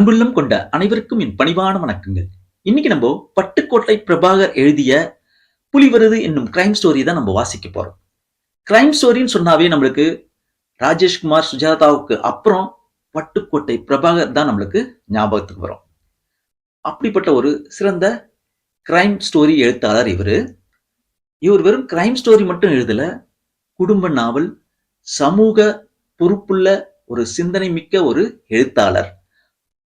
அன்புள்ளம் கொண்ட அனைவருக்கும் என் பணிவான வணக்கங்கள். இன்னைக்கு நம்ம பட்டுக்கோட்டை பிரபாகர் எழுதிய புலிவருது என்னும் கிரைம் ஸ்டோரி தான் நம்ம வாசிக்க போறோம். கிரைம் ஸ்டோரின்னு சொன்னாவே நம்மளுக்கு ராஜேஷ்குமார் சுஜாதாவுக்கு அப்புறம் பட்டுக்கோட்டை பிரபாகர் தான் நம்மளுக்கு ஞாபகத்துக்கு வரும். அப்படிப்பட்ட ஒரு சிறந்த கிரைம் ஸ்டோரி எழுத்தாளர் இவர் வெறும் கிரைம் ஸ்டோரி மட்டும் எழுதல, குடும்ப நாவல், சமூக பொறுப்புள்ள ஒரு சிந்தனை மிக்க ஒரு எழுத்தாளர்.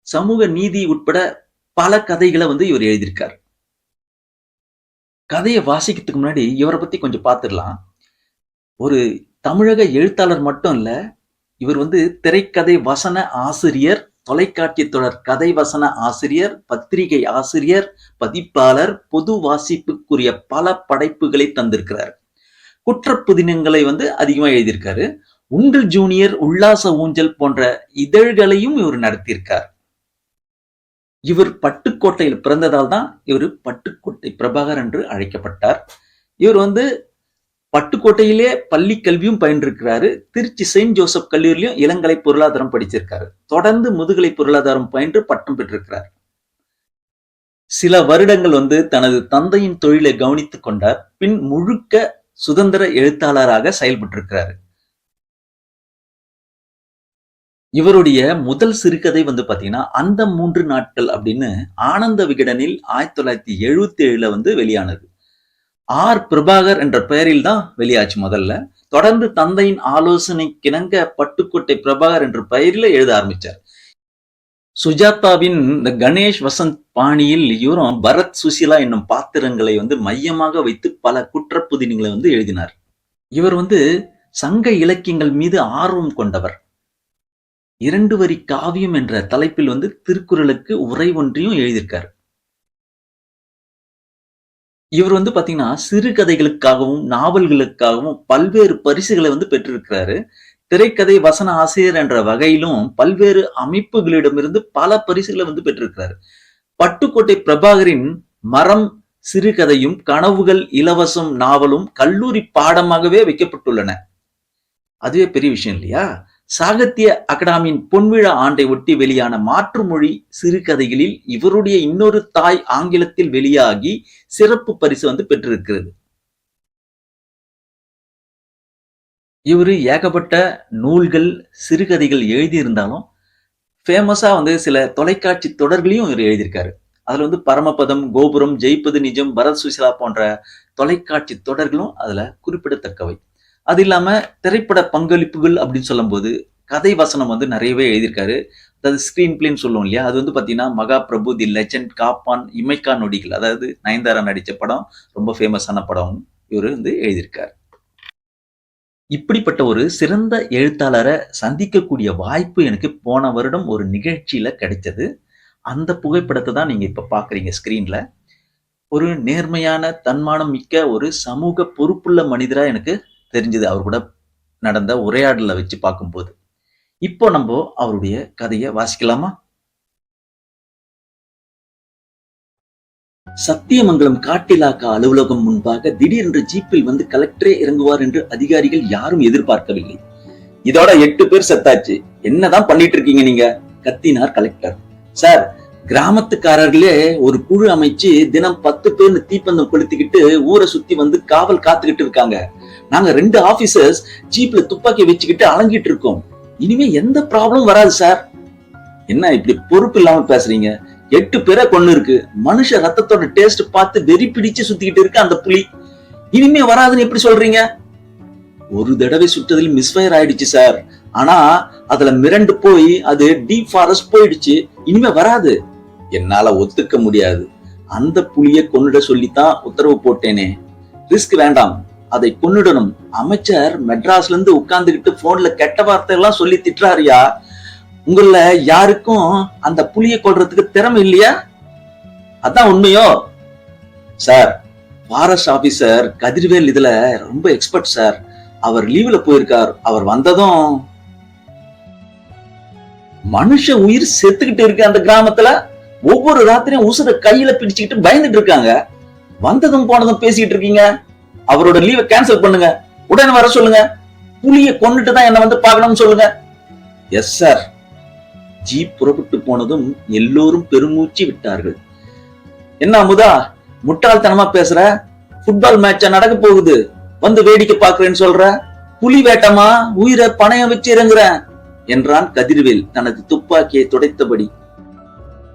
சமூக நீதி உட்பட பல கதைகளை இவர் எழுதியிருக்கார். கதையை வாசிக்கிறதுக்கு முன்னாடி இவரை பத்தி கொஞ்சம் பார்த்துடலாம். ஒரு தமிழக எழுத்தாளர் மட்டும் இல்ல, இவர் திரைக்கதை வசன ஆசிரியர், தொலைக்காட்சி தொடர் கதை வசன ஆசிரியர், பத்திரிகை ஆசிரியர், பதிப்பாளர், பொது வாசிப்புக்குரிய பல படைப்புகளை தந்திருக்கிறார். குற்றப்புதினங்களை அதிகமா எழுதியிருக்காரு. உங்கள் ஜூனியர், உல்லாச ஊஞ்சல் போன்ற இதழ்களையும் இவர் நடத்தியிருக்கார். இவர் பட்டுக்கோட்டையில் பிறந்ததால் தான் இவர் பட்டுக்கோட்டை பிரபாகர் என்று அழைக்கப்பட்டார். இவர் பட்டுக்கோட்டையிலே பள்ளி கல்வியும் பயின்றிருக்கிறாரு. திருச்சி செயின்ட் ஜோசப் கல்லூரியிலும் இளங்கலை பொருளாதாரம் படிச்சிருக்காரு. தொடர்ந்து முதுகலை பொருளாதாரம் பயின்று பட்டம் பெற்றிருக்கிறார். சில வருடங்கள் தனது தந்தையின் தொழிலை கவனித்துக் கொண்டார். பின் முழுக்க சுதந்திர எழுத்தாளராக செயல்பட்டிருக்கிறார். இவருடைய முதல் சிறுகதை பாத்தீங்கன்னா அந்த 3 நாட்கள் அப்படின்னு ஆனந்த விகடனில் 1977 வெளியானது. ஆர் பிரபாகர் என்ற பெயரில் தான் வெளியாச்சு முதல்ல. தொடர்ந்து தந்தையின் ஆலோசனைக்கிணங்க பட்டுக்கோட்டை பிரபாகர் என்ற பெயரில் எழுத ஆரம்பிச்சார். சுஜாதாவின் இந்த கணேஷ் வசந்த் பாணியில் இவரும் பரத், சுசிலா என்னும் பாத்திரங்களை மையமாக வைத்து பல குற்றப்புதினங்களை எழுதினார். இவர் சங்க இலக்கியங்கள் மீது ஆர்வம் கொண்டவர். 2 வரி காவியம் என்ற தலைப்பில் திருக்குறளுக்கு உரை ஒன்றையும் எழுதியிருக்கார். இவர் பாத்தீங்கன்னா சிறுகதைகளுக்காகவும் நாவல்களுக்காகவும் பல்வேறு பரிசுகளை பெற்றிருக்கிறாரு. திரைக்கதை வசன ஆசிரியர் என்ற வகையிலும் பல்வேறு அமைப்புகளிடமிருந்து பல பரிசுகளை பெற்றிருக்கிறார். பட்டுக்கோட்டை பிரபாகரின் மரம் சிறுகதையும் கனவுகள் இலவசம் நாவலும் கல்லூரி பாடமாகவே வைக்கப்பட்டுள்ளன. அதுவே பெரிய விஷயம் இல்லையா? சாகித்ய அகாடமியின் பொன்விழா ஆண்டை ஒட்டி வெளியான மாற்றுமொழி சிறுகதைகளில் இவருடைய இன்னொரு தாய் ஆங்கிலத்தில் வெளியாகி சிறப்பு பரிசு பெற்றிருக்கிறது. இவரு ஏகப்பட்ட நூல்கள், சிறுகதைகள் எழுதியிருந்தாலும் ஃபேமஸா சில தொலைக்காட்சி தொடர்களையும் இவர் எழுதியிருக்காரு. அதுல பரமபதம், கோபுரம், ஜெயிப்பது நிஜம், பரத், சுசிலா போன்ற தொலைக்காட்சி தொடர்களும் அதுல குறிப்பிடத்தக்கவை. அது இல்லாம திரைப்பட பங்களிப்புகள் அப்படின்னு சொல்லும் போது கதை வசனம் நிறையவே எழுதியிருக்காரு. அதாவது ஸ்கிரீன் பிளேன்னு சொல்லுவோம் இல்லையா, அது பாத்தீங்கன்னா மகாபிரபு, தி லெஜண்ட், காப்பான், இமைக்கா நொடிகள், அதாவது நயன்தாரா நடிச்ச படம், ரொம்ப ஃபேமஸான படம் இவர் எழுதியிருக்காரு. இப்படிப்பட்ட ஒரு சிறந்த எழுத்தாளரை சந்திக்கக்கூடிய வாய்ப்பு எனக்கு போன வருடம் ஒரு நிகழ்ச்சியில கிடைச்சது. அந்த புகைப்படத்தை தான் நீங்க இப்ப பாக்குறீங்க ஸ்கிரீன்ல. ஒரு நேர்மையான, தன்மானம் மிக்க ஒரு சமூக பொறுப்புள்ள மனிதரா எனக்கு தெரிஞ்சது அவர் கூட நடந்த உரையாடல வச்சு பார்க்கும்போது. இப்போ நம்ம அவருடைய கதையை வாசிக்கலாமா? சத்தியமங்கலம் காட்டிலாக்கா அலுவலகம் முன்பாக திடீரென்று ஜீப்பில் கலெக்டரே இறங்குவார் என்று அதிகாரிகள் யாரும் எதிர்பார்க்கவில்லை. இதோட 8 பேர் செத்தாச்சு, என்னதான் பண்ணிட்டு இருக்கீங்க நீங்க? கத்தினார் கலெக்டர். சார், கிராமத்துக்காரர்களே ஒரு குழு அமைச்சு தினம் 10 பேர் தீப்பந்தம் கொளுத்திக்கிட்டு ஊரை சுத்தி காவல் காத்துக்கிட்டு இருக்காங்க. நாங்க 2 ஆபீசர்ஸ் ஜீப்ல துப்பாக்கி வச்சுக்கிட்டு அலங்கிட்டு இருக்கோம். இனிமே எந்த ப்ராப்ளம் வராது சார். என்ன இப்படி பொறுப்பு இல்லாம பேசுறீங்க? 8 பேரை கொண்டு இருக்கு. மனுஷ ரத்தத்தோட டேஸ்ட் பார்த்து வெறி பிடிச்சு சுத்திக்கிட்டு இருக்கு அந்த புலி. இனிமே வராதுன்னு எப்படி சொல்றீங்க? ஒரு தடவை சுட்டதில் மிஸ்ஃபயர் ஆயிடுச்சு சார். ஆனா அதுல மிரண்டு போய் அது டீப் ஃபாரஸ்ட் போயிடுச்சு. இனிமே வராது. என்னால ஒத்துக்க முடியாது. அந்த புலியை கொன்னுட சொல்லித்தான் உத்தரவு போட்டேனே. ரிஸ்க் வேண்டாம், அதை கொன்னுடணும். அமைச்சர் மெட்ராஸ்ல இருந்து உட்கார்ந்துகிட்டு போன்ல கெட்ட வார்த்தை எல்லாம் சொல்லி திட்டுறாருயா. உங்கள யாருக்கும் அந்த புலியை கொல்றதுக்கு திறமை இல்லையா? அதான் உண்மையோ? சார், ஃபாரஸ்ட் ஆபீசர் கதிர்வேல் இதுல ரொம்ப எக்ஸ்பர்ட் சார். அவர் லீவ்ல போயிருக்கார். அவர் வந்ததும் மனுஷ உயிர் செத்துக்கிட்டு இருக்கு அந்த கிராமத்துல. ஒவ்வொரு ராத்திரியும் உசுர கையில பிடிச்சுக்கிட்டு பயந்துட்டு இருக்காங்க. வந்ததும் போனதும் பேசிட்டு இருக்கீங்க. அவரோட லீவை கேன்சல் பண்ணுங்க, உடனே வர சொல்லுங்க. புலியை கொண்டுட்டு தான் என்ன பார்க்கணும்னு சொல்லுங்க. Yes sir. ஜீப் புறப்பட்டு போனதும் எல்லோரும் பெருமூச்சு விட்டார்கள். என்ன அமுதா, முட்டாள்தனமா பேசுற? ஃபுட்பால் மேட்சா நடக்க போகுது, வந்து வேடிக்கை பாக்குறேன்னு சொல்ற? புலி வேட்டமா, உயிரை பணையம் வச்சு இறங்குறேன் என்றான் கதிர்வேல் தனது துப்பாக்கியை துடைத்தபடி.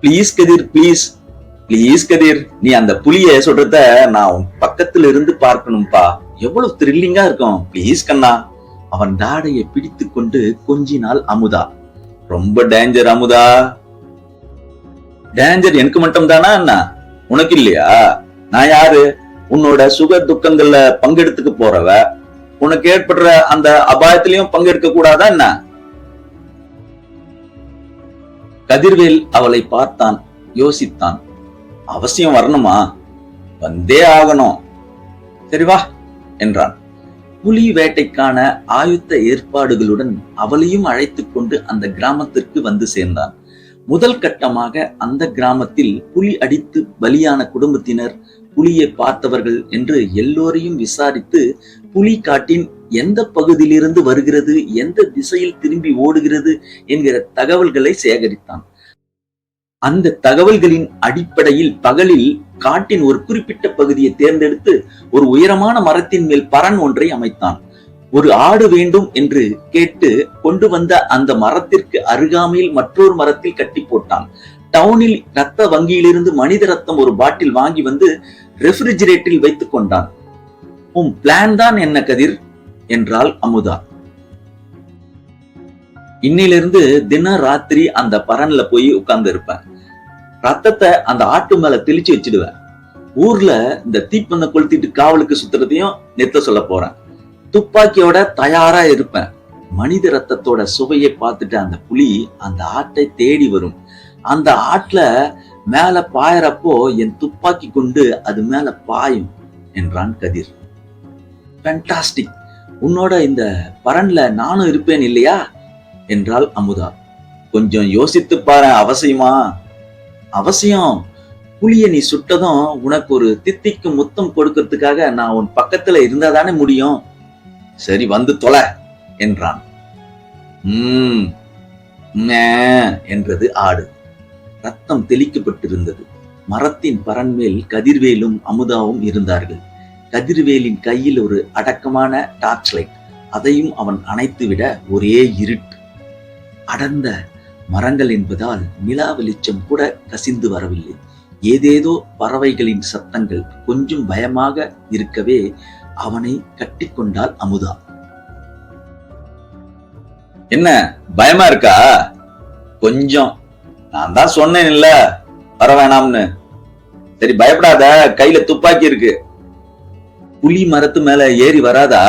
பிளீஸ் கதிர், பிளீஸ் பிளீஸ் கதிர், நீ அந்த புலிய சொல்றத நான் உன் பக்கத்துல இருந்து பார்க்கணும்பா, எவ்வளவு த்ரில்லிங்கா இருக்கும், பிளீஸ் கண்ணா. அவன் தாடையை பிடித்து கொண்டு கொஞ்சினாள் அமுதா. ரொம்ப டேஞ்சர் அமுதா. டேஞ்சர் எனக்கு மட்டும் தானா என்ன, உனக்கு இல்லையா? நான் யாரு? உன்னோட சுக துக்கங்கள்ல பங்கெடுத்துக்க போறவ. உனக்கு ஏற்படுற அந்த அபாயத்திலையும் பங்கெடுக்க கூடாதா என்ன? கதிர்வேல் அவளை பார்த்தான், யோசித்தான். அவசியம் வரணுமா? வந்தே ஆகணும். சரி வா என்றான். புலி வேட்டைக்கான ஆயுத்த ஏற்பாடுகளுடன் அவளையும் அழைத்துக் கொண்டு அந்த கிராமத்திற்கு வந்து சேர்ந்தான். முதல் கட்டமாக அந்த கிராமத்தில் புலி அடித்து பலியான குடும்பத்தினர், புலியை பார்த்தவர்கள் என்று எல்லோரையும் விசாரித்து புலி காட்டின் எந்த பகுதியிலிருந்து வருகிறது, எந்த திசையில் திரும்பி ஓடுகிறது என்கிற தகவல்களை சேகரித்தான். அந்த தகவல்களின் அடிப்படையில் பகலில் காட்டின் ஒரு குறிப்பிட்ட பகுதியை தேர்ந்தெடுத்து ஒரு உயரமான மரத்தின் மேல் பரண் ஒன்றை அமைத்தான். ஒரு ஆடு வேண்டும் என்று கேட்டு கொண்டு வந்த அந்த மரத்திற்கு அருகாமையில் மற்றொரு மரத்தில் கட்டி போட்டான். டவுனில் ரத்த வங்கியிலிருந்து மனித ரத்தம் ஒரு பாட்டில் வாங்கி வந்து ரெஃப்ரிஜிரேட்டரில் வைத்துக் கொண்டான். உன் பிளான் தான் என்ன கதிர் என்றாள் அமுதா. இன்னிலிருந்து தின ராத்திரி அந்த பரன்ல போய் உட்கார்ந்து இருப்பேன். ரத்தத்தை அந்த ஆட்டு மேல தெளிச்சு வச்சிடுவேன். ஊர்ல இந்த தீப்பந்த கொளுத்திட்டு காவலுக்கு சுத்துறதையும் நிறுத்த சொல்ல போறேன். துப்பாக்கியோட தயாரா இருப்பேன். மனித ரத்தத்தோட சுவையை பார்த்துட்டு அந்த புலி அந்த ஆட்டை தேடி வரும். அந்த ஆட்டுல மேல பாயறப்போ என் துப்பாக்கி கொண்டு அது மேல பாயும் என்றான் கதிர். ஃபேண்டாஸ்டிக், உன்னோட இந்த பரன்ல நானும் இருப்பேன் இல்லையா என்றாள் அமுதா. கொஞ்சம் யோசித்து பாரு, அவசியமா? அவசியம். புலிய நீ சுட்டதும் உனக்கு ஒரு தித்திக்கு முத்தம் கொடுக்கறதுக்காக நான் உன் பக்கத்துல இருந்தாதானே முடியும். சரி வந்து தொலை என்றான். என்றது ஆடு. ரத்தம் தெளிக்கப்பட்டிருந்தது. மரத்தின் பரன்மேல் கதிர்வேலும் அமுதாவும் இருந்தார்கள். கதிர்வேலின் கையில் ஒரு அடக்கமான டார்ச் லைட். அதையும் அவன் அணைத்துவிட ஒரே இருட்டு. அடர்ந்த மரங்கள் என்பதால் நிலா வெளிச்சம் கூட கசிந்து வரவில்லை. ஏதேதோ பறவைகளின் சத்தங்கள் கொஞ்சம் பயமாக இருக்கவே அவனை கட்டிக்கொண்டாள் அமுதா. என்ன பயமா இருக்கா? கொஞ்சம். நான் தான் சொன்னேன் இல்ல வர வேணாம்னு. சரி பயப்படாத, கையில துப்பாக்கி இருக்கு. புலி மரத்து மேல ஏறி வராதா?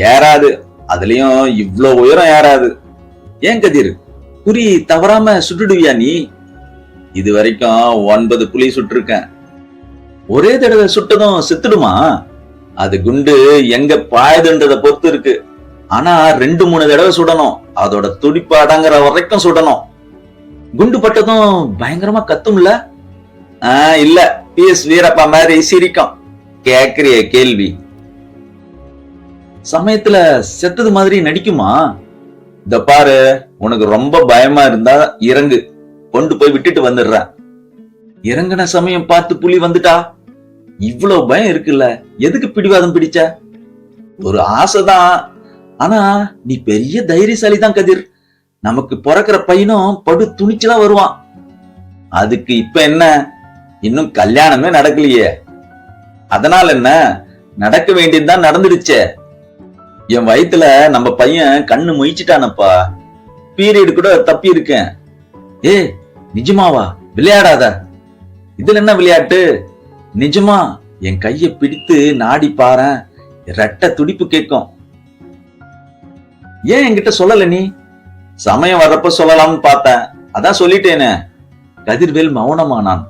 ஏறாது. அதுலயும் இவ்ளோ உயரம் ஏறாது. ஏன் கதிர், குறி தவறாம சுட்டுடுவியா நீ? இது வரைக்கும் 9 புலி சுட்டிருக்கேன். ஒரே தடவை சுட்டதும் செத்துடுமா? அது குண்டு எங்க பாயுதுன்றத பொறுத்து இருக்கு. ஆனா 2-3 தடவை சுடணும். அதோட துடிப்பு அடங்குற வரைக்கும் சுடணும். குண்டு பட்டதும் பயங்கரமா கத்தும்ல? இல்ல, PS வீரப்பா மாதிரி சிரிக்கும். கேக்குறிய கேள்வி. சமயத்துல செத்தது மாதிரி நடிக்குமா? இந்த பாரு, உனக்கு ரொம்ப பயமா இருந்தா இறங்கு, கொண்டு போய் விட்டுட்டு வந்துடுறேன். இறங்கின சமயம் பார்த்து புலி வந்துட்டா? இவ்வளவு பயம் இருக்குல்ல, எதுக்கு பிடிவாதம் பிடிச்ச? ஒரு ஆசைதான். ஆனா நீ பெரிய தைரியசாலி தான் கதிர். நமக்கு பிறக்கிற பையனும் படு துணிச்சலா வருவான். அதுக்கு இப்ப என்ன, இன்னும் கல்யாணமே நடக்கலையே. அதனால என்ன, நடக்க வேண்டியதுதான் நடந்துடுச்சே. என் வயித்துல நம்ம பையன் கண்ணு மொய்ச்சிட்டானப்பா. பீரியட் கூட தப்பி இருக்கேன். ஏ நிஜமாவா? விளையாடாத. இதுல என்ன விளையாட்டு? நிஜமா என் கைய பிடித்து நாடி பாரேன், ரெட்ட துடிப்பு கேட்கும். ஏன் என்கிட்ட சொல்லல நீ? சமயம் வர்றப்ப சொல்லலாம்னு பார்த்தேன், அதான் சொல்லிட்டேனே. கதிர்வேல் மௌனமானான்.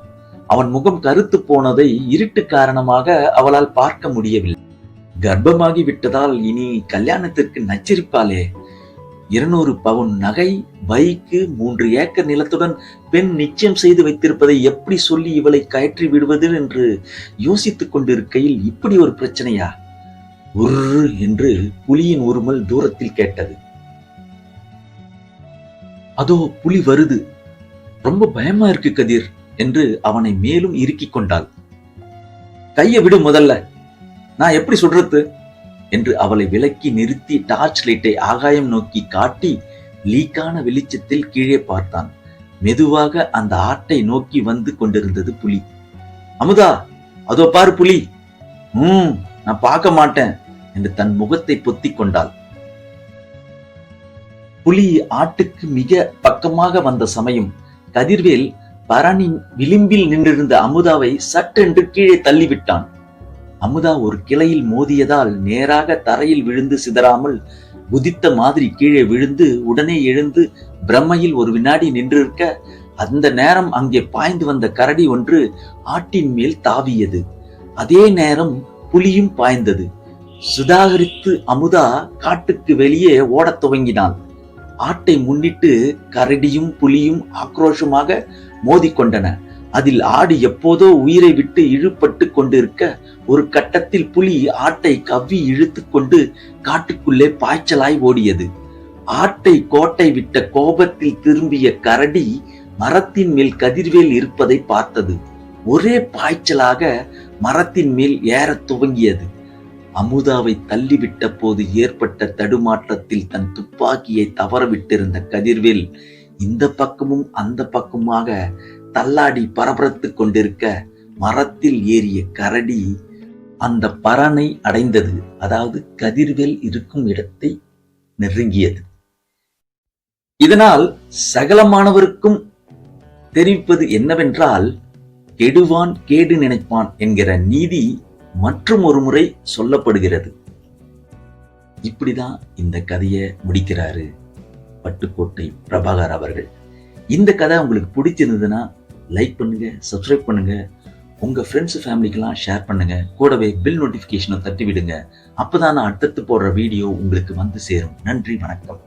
அவன் முகம் கருத்து போனதை இருட்டு காரணமாக அவளால் பார்க்க முடியவில்லை. கர்ப்பமாகி விட்டதால் இனி கல்யாணத்திற்கு நச்சரிப்பாளே. 200 பவுன் நகை, பைக்கு, 3 ஏக்கர் நிலத்துடன் பெண் நிச்சயம் செய்து வைத்திருப்பதை எப்படி சொல்லி இவளை கயற்றி விடுவது என்று யோசித்துக் கொண்டிருக்கையில் இப்படி ஒரு பிரச்சனையா? என்று புலியின் உருமல் தூரத்தில் கேட்டது. அதோ புலி வருது, ரொம்ப பயமா இருக்கு கதிர் என்று அவனை மேலும் இறுக்கிக் கொண்டாள். கையை விடு முதல்ல, நான் எப்படி சொல்றது என்று அவளை விலக்கி நிறுத்தி டார்ச் லைட்டை ஆகாயம் நோக்கி காட்டி லீக்கான வெளிச்சத்தில் கீழே பார்த்தான். மெதுவாக அந்த ஆட்டை நோக்கி வந்து கொண்டிருந்தது புலி. அமுதா, அதோ பாரு புலி. நான் பார்க்க மாட்டேன் என்று தன் முகத்தை பொத்திக் கொண்டாள். புலி ஆட்டுக்கு மிக பக்கமாக வந்த சமயம் கதிர்வேல் பரணின் விளிம்பில் நின்றிருந்த அமுதாவை சட்டென்று கீழே தள்ளிவிட்டான். அமுதா ஒரு கிளையில் மோதியதால் நேராக தரையில் விழுந்து சிதறாமல் குதித்த மாதிரி கீழே விழுந்து உடனே எழுந்து பிரம்மையில் ஒரு வினாடி நின்றிருக்க, அந்த நேரம் அங்கே பாய்ந்து வந்த கரடி ஒன்று ஆட்டின் மேல் தாவியது. அதே நேரம் புலியும் பாய்ந்தது. சுதாகரித்து அமுதா காட்டுக்கு வெளியே ஓடத் துவங்கினான். ஆட்டை முன்னிட்டு கரடியும் புலியும் ஆக்ரோஷமாக மோதிக்கொண்டன. அதில் ஆடு எப்போதோ உயிரை விட்டு இழுபட்டு கொண்டிருக்க, ஒரு கட்டத்தில் புலி ஆட்டை கவ்வி இழுத்து கொண்டு காட்டுக்குள்ளே பாய்ச்சலாய் ஓடியது. ஆட்டை கோட்டை விட்ட கோபத்தில் திரும்பிய கரடி மரத்தின் மேல் கதிர்வேல் இருப்பதை பார்த்தது. ஒரே பாய்ச்சலாக மரத்தின் மேல் ஏறத் துவங்கியது. அமுதாவை தள்ளிவிட்ட போது ஏற்பட்ட தடுமாற்றத்தில் தன் துப்பாக்கியை தவறவிட்டிருந்த கதிர்வேல் இந்த பக்கமும் அந்த பக்கமாக தள்ளாடி பரபரத்துக் கொண்டிருக்க, மரத்தில் ஏறிய கரடி அந்த பரனை அடைந்தது. அதாவது கதிர்வேல் இருக்கும் இடத்தை நெருங்கியது. இதனால் சகலமானவருக்கும் தெரிவிப்பது என்னவென்றால், கெடுவான் கேடு நினைப்பான் என்கிற நீதி மற்றும் ஒரு முறை சொல்லப்படுகிறது. இப்படிதான் இந்த கதையை முடிக்கிறாரு பட்டுக்கோட்டை பிரபாகர் அவர்கள். இந்த கதை உங்களுக்கு பிடிச்சிருந்ததுன்னா லைக் பண்ணுங்க, சப்ஸ்கிரைப் பண்ணுங்க, உங்க ஃப்ரெண்ட்ஸ் ஃபேமிலிக்கெல்லாம் ஷேர் பண்ணுங்க. கூடவே பில் நோட்டிபிகேஷனை தட்டி விடுங்க. அப்பதான் நான் அடுத்தடுத்து போடுற வீடியோ உங்களுக்கு வந்து சேரும். நன்றி, வணக்கம்.